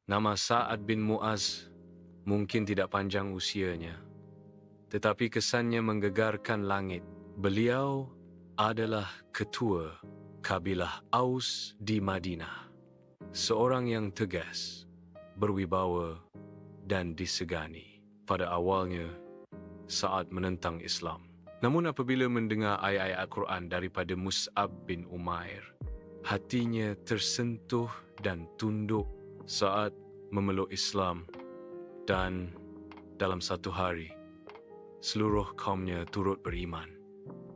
Nama Sa'ad bin Mu'az mungkin tidak panjang usianya, tetapi kesannya menggegarkan langit. Beliau adalah ketua kabilah Aus di Madinah. Seorang yang tegas, berwibawa dan disegani. Pada awalnya, Sa'ad menentang Islam. Namun apabila mendengar ayat-ayat Al-Quran daripada Mus'ab bin Umair, hatinya tersentuh dan tunduk. Sa'ad memeluk Islam dan dalam satu hari, seluruh kaumnya turut beriman.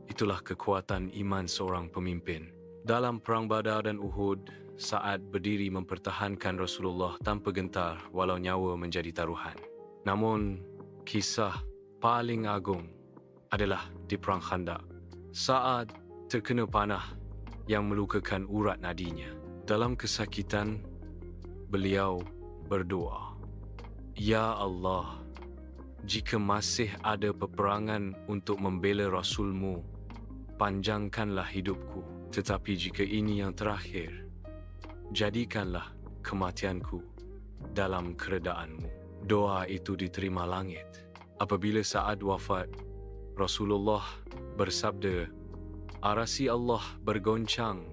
Itulah kekuatan iman seorang pemimpin. Dalam Perang Badar dan Uhud, Sa'ad berdiri mempertahankan Rasulullah tanpa gentar walau nyawa menjadi taruhan. Namun, kisah paling agung adalah di Perang Khandaq. Sa'ad terkena panah yang melukakan urat nadinya. Dalam kesakitan, beliau berdoa, "Ya Allah, jika masih ada peperangan untuk membela Rasul-Mu, panjangkanlah hidupku. Tetapi jika ini yang terakhir, jadikanlah kematianku dalam keredaan-Mu." Doa itu diterima langit. Apabila Sa'ad wafat, Rasulullah bersabda, "Arasi Allah bergoncang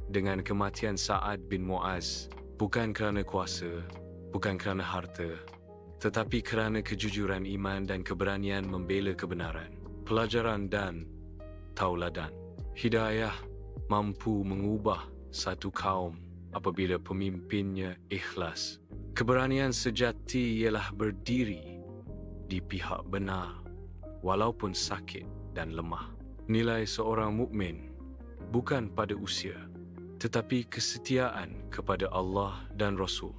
dengan kematian Sa'ad bin Mu'az, bukan kerana kuasa, bukan kerana harta, tetapi kerana kejujuran iman dan keberanian membela kebenaran." Pelajaran dan tauladan. Hidayah mampu mengubah satu kaum apabila pemimpinnya ikhlas. Keberanian sejati ialah berdiri di pihak benar walaupun sakit dan lemah. Nilai seorang mukmin bukan pada usia, tetapi kesetiaan kepada Allah dan Rasul.